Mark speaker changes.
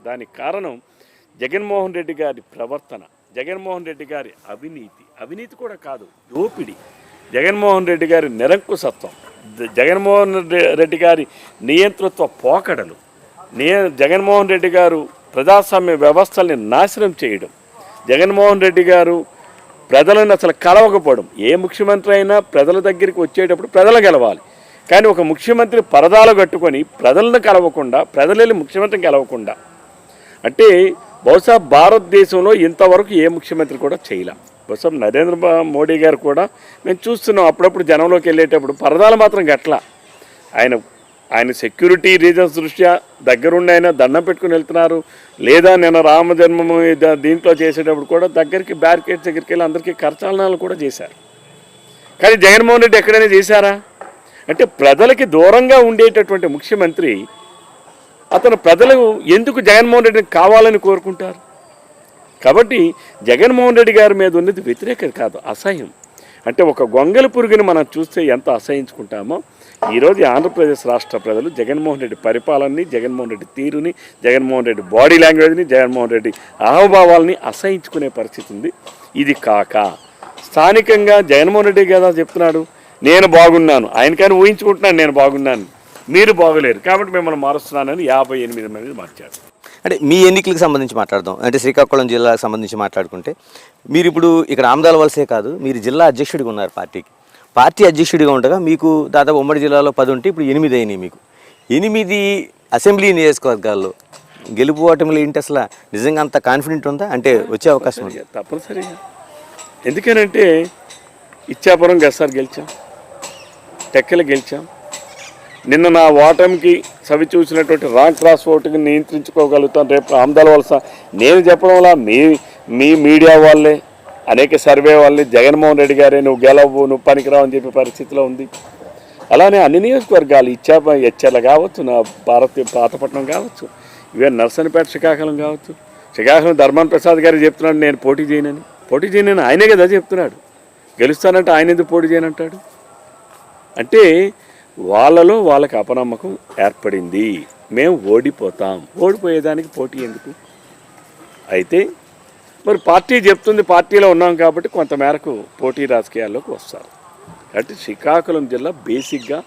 Speaker 1: దానికి కారణం జగన్మోహన్ రెడ్డి గారి ప్రవర్తన, జగన్మోహన్ రెడ్డి గారి అవినీతి కూడా కాదు, దోపిడీ, జగన్మోహన్ రెడ్డి గారి నిరంకుశత్వం, జగన్మోహన్ రెడ్డి గారి నియంతృత్వ పోకడలు, జగన్మోహన్ రెడ్డి గారు ప్రజాస్వామ్య వ్యవస్థల్ని నాశనం చేయడం, జగన్మోహన్ రెడ్డి గారు ప్రజలను అసలు కలవకపోవడం. ఏ ముఖ్యమంత్రి అయినా ప్రజల దగ్గరికి వచ్చేటప్పుడు ప్రజలు గెలవాలి, కానీ ఒక ముఖ్యమంత్రి పరదాలు కట్టుకొని ప్రజలను కలవకుండా, ప్రజలు ముఖ్యమంత్రిని కలవకుండా, అంటే బహుశా భారతదేశంలో ఇంతవరకు ఏ ముఖ్యమంత్రి కూడా చేయలేం. బహుశా నరేంద్ర మోడీ గారు కూడా మేము చూస్తున్నాం, అప్పుడప్పుడు జనంలోకి వెళ్ళేటప్పుడు పరదాలు మాత్రం గట్ల. ఆయన సెక్యూరిటీ రీజన్స్ దృష్ట్యా దగ్గరుండి ఆయన దండం పెట్టుకుని వెళ్తున్నారు. లేదా నేను రామ జన్మము దీంట్లో చేసేటప్పుడు కూడా దగ్గరికి బ్యారికేడ్స్ దగ్గరికి వెళ్ళి అందరికీ కరచాలనాలు కూడా చేశారు. కానీ జగన్మోహన్ రెడ్డి ఎక్కడైనా చేశారా? అంటే ప్రజలకి దూరంగా ఉండేటటువంటి ముఖ్యమంత్రి అతను ప్రజలు ఎందుకు జగన్మోహన్ రెడ్డిని కావాలని కోరుకుంటారు? కాబట్టి జగన్మోహన్ రెడ్డి గారి మీద ఉన్నది వ్యతిరేకత కాదు, అసహ్యం. అంటే ఒక గొంగళి పురుగుని మనం చూస్తే ఎంత అసహించుకుంటామో, ఈరోజు ఆంధ్రప్రదేశ్ రాష్ట్ర ప్రజలు జగన్మోహన్ రెడ్డి పరిపాలనని, జగన్మోహన్ రెడ్డి తీరుని, జగన్మోహన్ రెడ్డి బాడీ లాంగ్వేజ్ని, జగన్మోహన్ రెడ్డి హావభావాలని అసహించుకునే పరిస్థితి ఉంది. ఇది కాక స్థానికంగా జగన్మోహన్ రెడ్డి కదా చెప్తున్నాడు, నేను బాగున్నాను, ఆయన కానీ ఊహించుకుంటున్నాను నేను బాగున్నాను, మీరు బాగలేరు కాబట్టి మిమ్మల్ని మారుస్తున్నానని 58 మంది మార్చారు.
Speaker 2: అంటే మీ ఎన్నికలకు సంబంధించి మాట్లాడదాం. అంటే శ్రీకాకుళం జిల్లాకు సంబంధించి మాట్లాడుకుంటే, మీరు ఇప్పుడు ఇక్కడ ఆమదాల వలసే కాదు, మీరు జిల్లా అధ్యక్షుడిగా ఉన్నారు. పార్టీ అధ్యక్షుడిగా ఉండగా మీకు దాదాపు ఉమ్మడి జిల్లాలో 10 ఉంటే ఇప్పుడు 8 అయినాయి. మీకు 8 అసెంబ్లీ నియోజకవర్గాల్లో గెలుపు ఓటమిలు ఏంటి? అసలు నిజంగా అంత కాన్ఫిడెంట్ ఉందా? అంటే వచ్చే అవకాశం ఉంది
Speaker 1: తప్పనిసరిగా. ఎందుకనంటే ఇచ్చాపురం గసారి గెలిచాం, టెక్కలు గెలిచాం. నిన్న నా ఓటమికి సవి చూసినటువంటి రాంగ్ క్రాస్ ఓటుకి నియంత్రించుకోగలుగుతాను. రేపు ఆమదాల వలస నేను చెప్పడం వల్ల మీ మీడియా వాళ్ళే, అనేక సర్వే వాళ్ళే జగన్మోహన్ రెడ్డి గారే నువ్వు గెలవు, నువ్వు పనికిరావు అని చెప్పే పరిస్థితిలో ఉంది. అలానే అన్ని నియోజకవర్గాలు ఎచ్చర్ల కావచ్చు, నా పాతపట్నం కావచ్చు, ఇవే నర్సన్నపేట శ్రీకాకుళం కావచ్చు. శ్రీకాకుళం ధర్మాన ప్రసాద్ గారు చెప్తున్నాడు నేను పోటీ చేయనని ఆయనే కదా చెప్తున్నాడు. గెలుస్తానంటే ఆయన ఎందుకు పోటీ చేయనంటాడు? అంటే వాళ్ళలో వాళ్ళకి అపనమ్మకం ఏర్పడింది. మేము ఓడిపోయేదానికి పోటీ ఎందుకు? అయితే మరి పార్టీ చెప్తుంది, పార్టీలో ఉన్నాం కాబట్టి కొంతమేరకు పోటీ రాజకీయాల్లోకి వస్తారు. అంటే శ్రీకాకుళం జిల్లా బేసిక్గా